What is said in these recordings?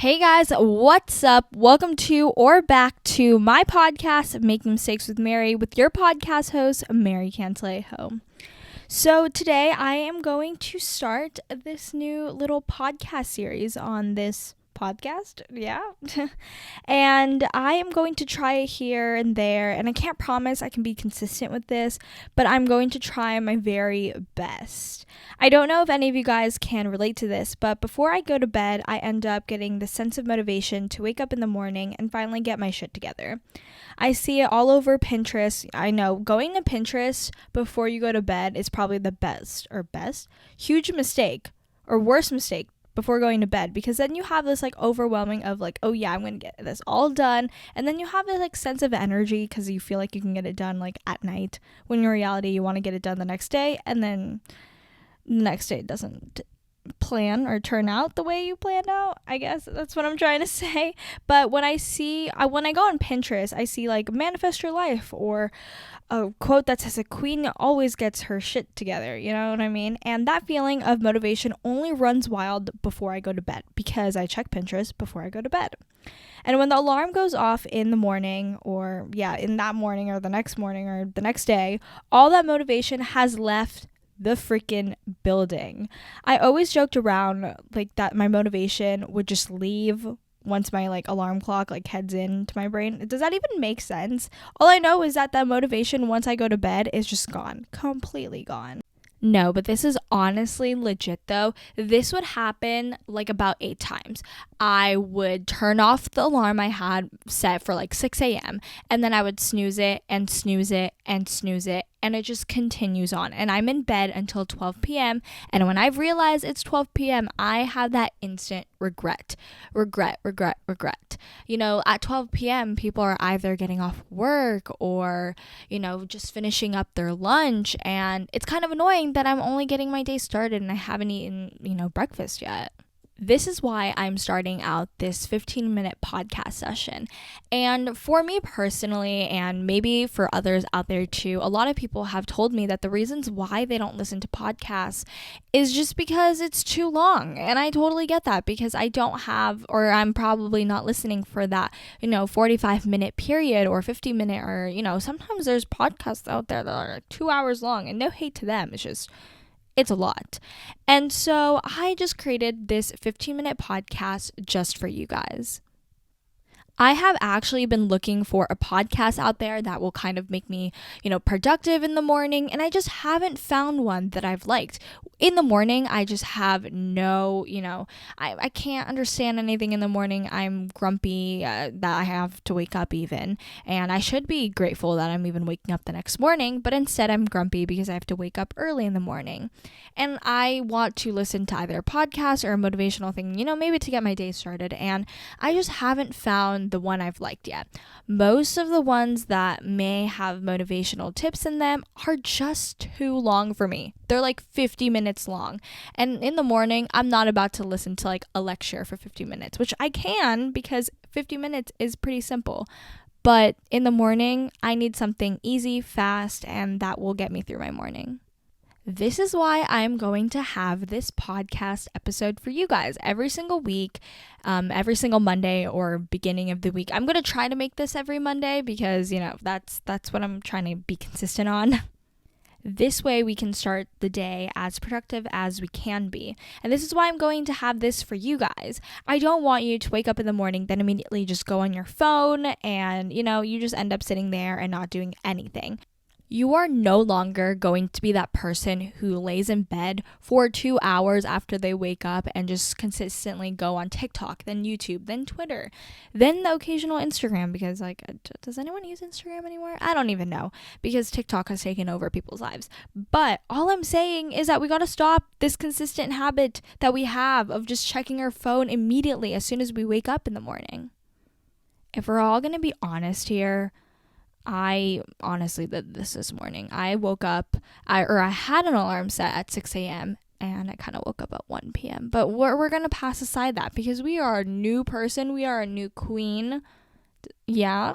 Hey guys, what's up? Welcome to or back to my podcast, Making Mistakes with Mary, with your podcast host, Mary Cantalejo. So today I am going to start this new little podcast series on this podcast, and I am going to try it here and there, and I can't promise I can be consistent with this, but I'm going to try my very best. I don't know if any of you guys can relate to this, but before I go to bed, I end up getting the sense of motivation to wake up in the morning and finally get my shit together. I see it all over Pinterest. I know going to Pinterest before you go to bed is probably the huge mistake or worst mistake before going to bed, because then you have this overwhelming of oh yeah, I'm gonna get this all done, and then you have this sense of energy because you feel like you can get it done at night, when in reality you want to get it done the next day, and then the next day doesn't plan or turn out the way you planned out. I guess that's what I'm trying to say. But when I go on Pinterest, I see manifest your life, or a quote that says a queen always gets her shit together, you know what I mean? And that feeling of motivation only runs wild before I go to bed, because I check Pinterest before I go to bed. And when the alarm goes off in the morning, or in that morning or the next morning or the next day, all that motivation has left the freaking building. I always joked around that my motivation would just leave once my alarm clock heads into my brain. Does that even make sense? All I know is that motivation once I go to bed is just gone, completely gone. No, but this is honestly legit though. This would happen about 8 times. I would turn off the alarm I had set for 6 a.m. and then I would snooze it and snooze it and snooze it, and it just continues on. And I'm in bed until 12 p.m. And when I realize it's 12 p.m., I have that instant regret. You know, at 12 p.m., people are either getting off work or, just finishing up their lunch. And it's kind of annoying that I'm only getting my day started and I haven't eaten, breakfast yet. This is why I'm starting out this 15-minute podcast session. And for me personally, and maybe for others out there too, a lot of people have told me that the reasons why they don't listen to podcasts is just because it's too long. And I totally get that, because I don't have, or I'm probably not listening for that, 45-minute period or 50-minute, or, sometimes there's podcasts out there that are 2 hours long, and no hate to them. It's a lot. And so I just created this 15-minute podcast just for you guys. I have actually been looking for a podcast out there that will kind of make me, productive in the morning, and I just haven't found one that I've liked. In the morning, I just have no, I can't understand anything in the morning. I'm grumpy that I have to wake up even, and I should be grateful that I'm even waking up the next morning, but instead I'm grumpy because I have to wake up early in the morning. And I want to listen to either a podcast or a motivational thing, maybe to get my day started, and I just haven't found the one I've liked yet. Most of the ones that may have motivational tips in them are just too long for me. They're 50 minutes long. And in the morning, I'm not about to listen to a lecture for 50 minutes, which I can, because 50 minutes is pretty simple. But in the morning, I need something easy, fast, and that will get me through my morning. This is why I'm going to have this podcast episode for you guys every single week, every single Monday or beginning of the week. I'm going to try to make this every Monday because, that's what I'm trying to be consistent on. This way we can start the day as productive as we can be. And this is why I'm going to have this for you guys. I don't want you to wake up in the morning, then immediately just go on your phone and, you just end up sitting there and not doing anything. You are no longer going to be that person who lays in bed for 2 hours after they wake up and just consistently go on TikTok, then YouTube, then Twitter, then the occasional Instagram, because does anyone use Instagram anymore? I don't even know, because TikTok has taken over people's lives. But all I'm saying is that we got to stop this consistent habit that we have of just checking our phone immediately as soon as we wake up in the morning. If we're all going to be honest here, I honestly did this morning. I woke up, I had an alarm set at 6 a.m. and I kind of woke up at 1 p.m. But we're going to pass aside that, because we are a new person. We are a new queen. Yeah.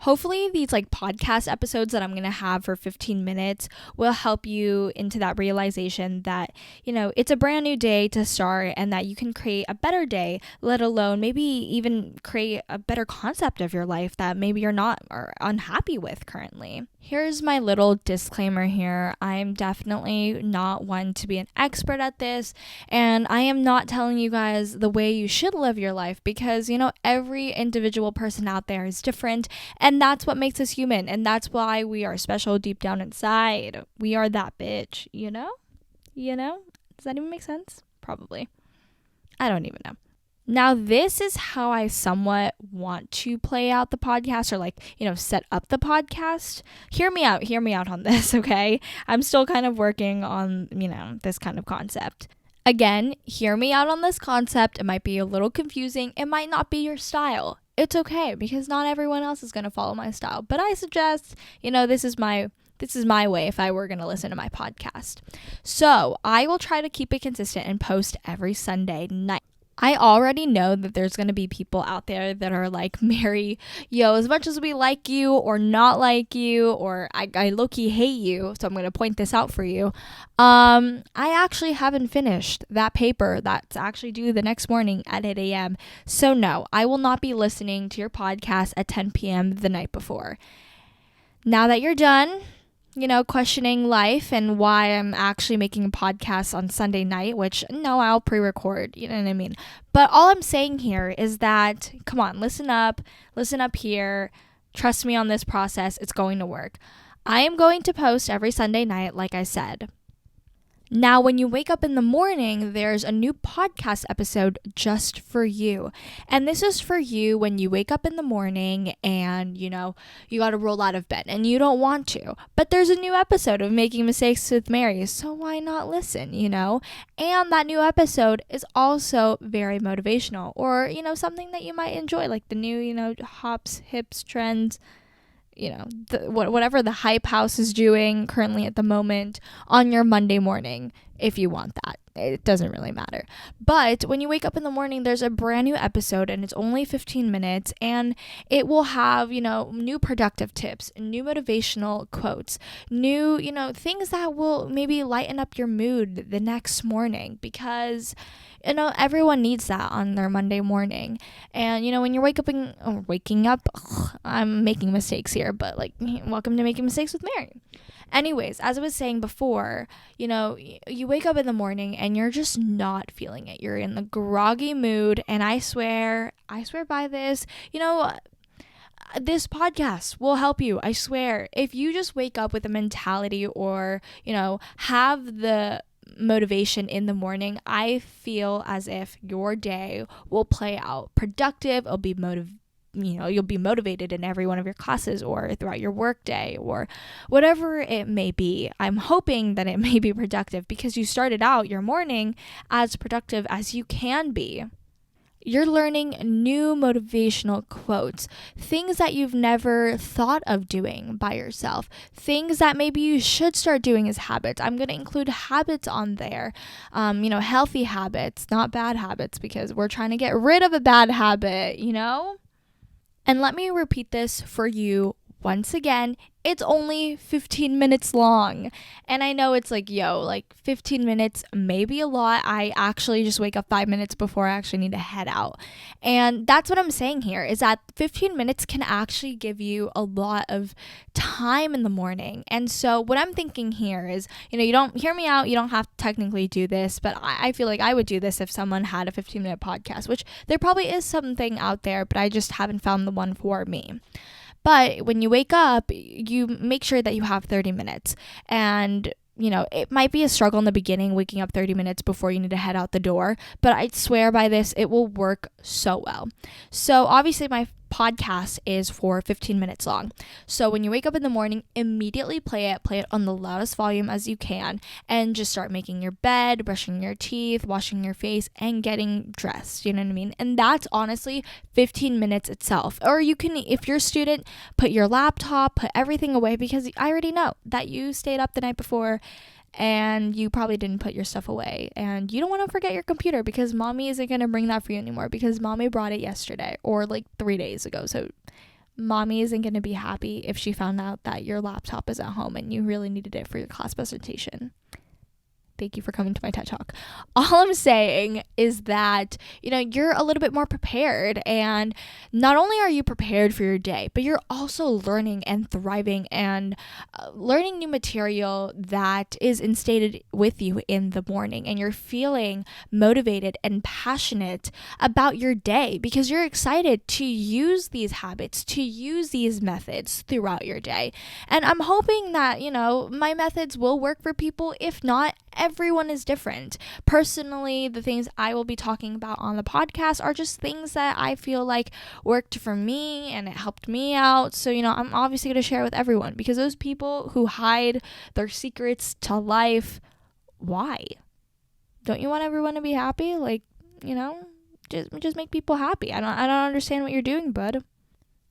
Hopefully these like podcast episodes that I'm going to have for 15 minutes will help you into that realization that, it's a brand new day to start and that you can create a better day, let alone maybe even create a better concept of your life that maybe you're not or unhappy with currently. Here's my little disclaimer here. I'm definitely not one to be an expert at this, and I am not telling you guys the way you should live your life because, every individual person out there is different, and that's what makes us human, and that's why we are special deep down inside. We are that bitch, you know? Does that even make sense? Probably. I don't even know. Now, this is how I somewhat want to play out the podcast or set up the podcast. Hear me out on this, okay? I'm still kind of working on, this kind of concept. Again, hear me out on this concept. It might be a little confusing. It might not be your style. It's okay because not everyone else is going to follow my style. But I suggest, this is my way if I were going to listen to my podcast. So I will try to keep it consistent and post every Sunday night. I already know that there's going to be people out there that are like, Mary, as much as we like you or not like you, or I low-key hate you, so I'm going to point this out for you. I actually haven't finished that paper that's actually due the next morning at 8 a.m. So no, I will not be listening to your podcast at 10 p.m. the night before. Now that you're done, questioning life and why I'm actually making a podcast on Sunday night, which no, I'll pre-record, you know what I mean? But all I'm saying here is that, come on, listen up here. Trust me on this process. It's going to work. I am going to post every Sunday night, like I said. Now, when you wake up in the morning, there's a new podcast episode just for you. And this is for you when you wake up in the morning and, you got to roll out of bed and you don't want to. But there's a new episode of Making Mistakes with Mary, so why not listen, And that new episode is also very motivational or, something that you might enjoy, like the new, hops, hips, trends, whatever the hype house is doing currently at the moment on your Monday morning, if you want that. It doesn't really matter. But when you wake up in the morning, there's a brand new episode and it's only 15 minutes and it will have, new productive tips, new motivational quotes, new, things that will maybe lighten up your mood the next morning because everyone needs that on their Monday morning. And, when you're waking up, I'm making mistakes here, but welcome to Making Mistakes with Mary. Anyways, as I was saying before, you wake up in the morning and you're just not feeling it. You're in the groggy mood. And I swear by this, this podcast will help you. I swear. If you just wake up with a mentality or, have the motivation in the morning, I feel as if your day will play out productive. It'll be you'll be motivated in every one of your classes or throughout your work day or whatever it may be. I'm hoping that it may be productive because you started out your morning as productive as you can be. You're learning new motivational quotes, things that you've never thought of doing by yourself, things that maybe you should start doing as habits. I'm going to include habits on there, healthy habits, not bad habits, because we're trying to get rid of a bad habit, And let me repeat this for you once again. It's only 15 minutes long. And I know it's 15 minutes may be a lot. I actually just wake up 5 minutes before I actually need to head out. And that's what I'm saying here is that 15 minutes can actually give you a lot of time in the morning. And so what I'm thinking here is, you don't hear me out. You don't have to technically do this, but I feel like I would do this if someone had a 15-minute podcast, which there probably is something out there, but I just haven't found the one for me. But when you wake up, you make sure that you have 30 minutes. And, it might be a struggle in the beginning, waking up 30 minutes before you need to head out the door. But I swear by this, it will work so well. So obviously my podcast is for 15 minutes long. So when you wake up in the morning, immediately play it on the loudest volume as you can, and just start making your bed, brushing your teeth, washing your face, and getting dressed. You know what I mean? And that's honestly 15 minutes itself. Or you can, if you're a student, put your laptop, put everything away, because I already know that you stayed up the night before and you probably didn't put your stuff away, and you don't want to forget your computer because mommy isn't going to bring that for you anymore because mommy brought it yesterday or 3 days ago. So Mommy isn't going to be happy if she found out that your laptop is at home and you really needed it for your class presentation. Thank you for coming to my TED Talk. All I'm saying is that, you're a little bit more prepared. And not only are you prepared for your day, but you're also learning and thriving and learning new material that is instated with you in the morning. And you're feeling motivated and passionate about your day because you're excited to use these habits, to use these methods throughout your day. And I'm hoping that, my methods will work for people. If not, everyone is different. Personally, the things I will be talking about on the podcast are just things that I feel like worked for me and it helped me out. So, I'm obviously going to share with everyone because those people who hide their secrets to life, why? Don't you want everyone to be happy? Just make people happy. I don't understand what you're doing, bud.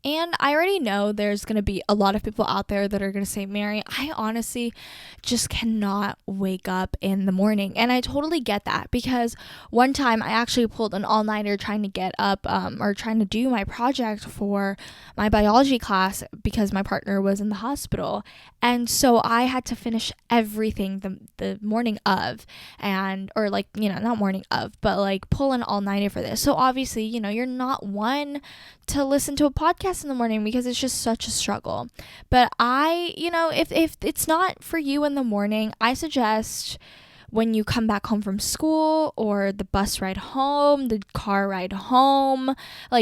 And I already know there's going to be a lot of people out there that are going to say, Mary, I honestly just cannot wake up in the morning. And I totally get that because one time I actually pulled an all-nighter trying to get up or trying to do my project for my biology class because my partner was in the hospital. And so I had to finish everything the morning of not morning of, but pull an all-nighter for this. So obviously, you're not one to listen to a podcast in the morning because it's just such a struggle. But if it's not for you in the morning, I suggest when you come back home from school or the bus ride home, the car ride home,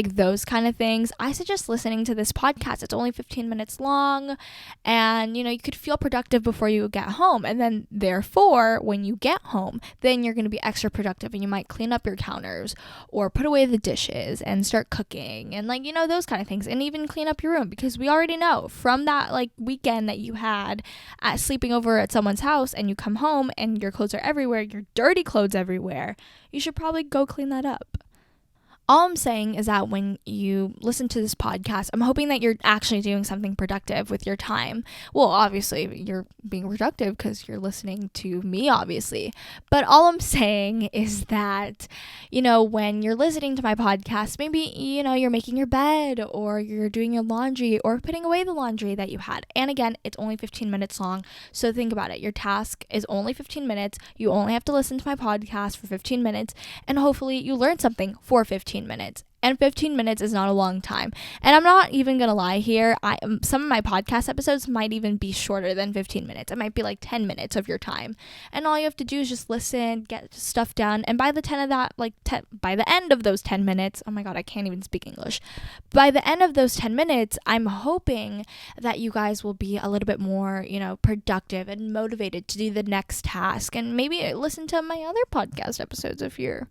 those kind of things, I suggest listening to this podcast. It's only 15 minutes long and, you could feel productive before you get home. And then therefore, when you get home, then you're going to be extra productive and you might clean up your counters or put away the dishes and start cooking and those kind of things, and even clean up your room because we already know from that weekend that you had at sleeping over at someone's house and you come home and your clothes are everywhere, your dirty clothes everywhere, you should probably go clean that up. All I'm saying is that when you listen to this podcast, I'm hoping that you're actually doing something productive with your time. Well, obviously, you're being productive because you're listening to me, obviously. But all I'm saying is that, when you're listening to my podcast, maybe, you're making your bed or you're doing your laundry or putting away the laundry that you had. And again, it's only 15 minutes long. So think about it. Your task is only 15 minutes. You only have to listen to my podcast for 15 minutes. And hopefully you learn something for 15 minutes. And 15 minutes is not a long time. And I'm not even going to lie here. Some of my podcast episodes might even be shorter than 15 minutes. It might be 10 minutes of your time. And all you have to do is just listen, get stuff done. And by the by the end of those 10 minutes, oh my God, I can't even speak English. By the end of those 10 minutes, I'm hoping that you guys will be a little bit more, productive and motivated to do the next task. And maybe listen to my other podcast episodes if you're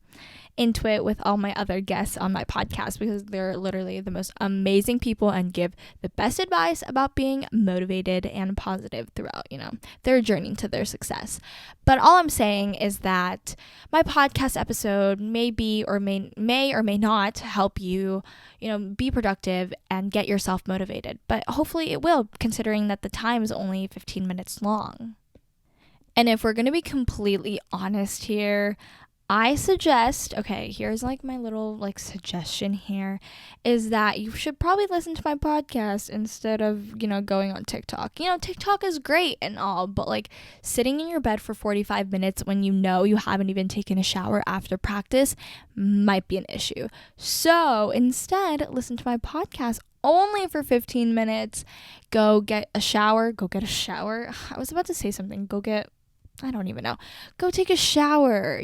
into it with all my other guests on my podcast because they're literally the most amazing people and give the best advice about being motivated and positive throughout, their journey to their success. But all I'm saying is that my podcast episode may or may not help you, be productive and get yourself motivated. But hopefully it will, considering that the time is only 15 minutes long. And if we're going to be completely honest here, I suggest, here's my little suggestion here, is that you should probably listen to my podcast instead of, going on TikTok. TikTok is great and all, but sitting in your bed for 45 minutes when you haven't even taken a shower after practice might be an issue. So instead, listen to my podcast only for 15 minutes. Go get a shower. I was about to say something. I don't even know. Go take a shower,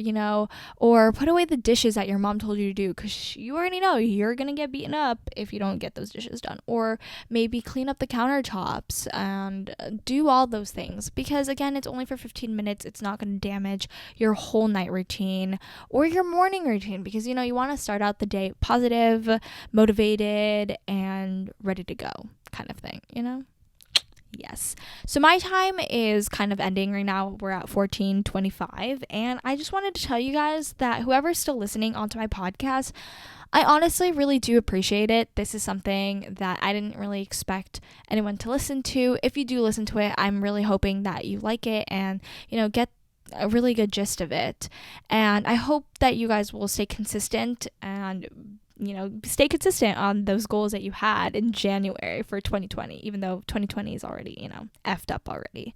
or put away the dishes that your mom told you to do because you already know you're going to get beaten up if you don't get those dishes done. Or maybe clean up the countertops and do all those things because, again, it's only for 15 minutes. It's not going to damage your whole night routine or your morning routine because, you want to start out the day positive, motivated, and ready to go kind of thing, Yes. So my time is kind of ending right now. We're at 14:25, and I just wanted to tell you guys that whoever's still listening onto my podcast, I honestly really do appreciate it. This is something that I didn't really expect anyone to listen to. If you do listen to it, I'm really hoping that you like it and, get a really good gist of it. And I hope that you guys will stay consistent and stay consistent on those goals that you had in January for 2020, even though 2020 is already, effed up already.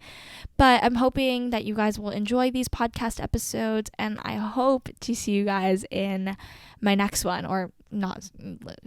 But I'm hoping that you guys will enjoy these podcast episodes, and I hope to see you guys in my next one, or not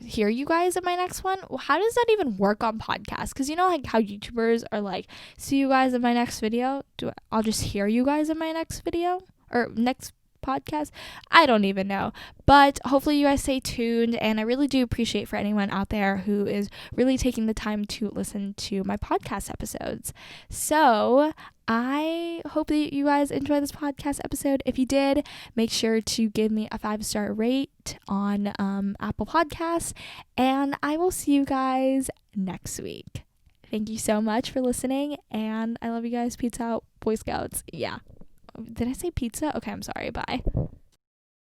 hear you guys in my next one. How does that even work on podcasts? Because like how YouTubers are like, see you guys in my next video. I'll just hear you guys in my next video or next podcast? I don't even know. But hopefully you guys stay tuned, and I really do appreciate for anyone out there who is really taking the time to listen to my podcast episodes. So I hope that you guys enjoy this podcast episode. If you did, make sure to give me a 5-star rate on Apple Podcasts, and I will see you guys next week. Thank you so much for listening, and I love you guys. Peace out, Boy Scouts. Yeah. Did I say pizza? Okay, I'm sorry. Bye.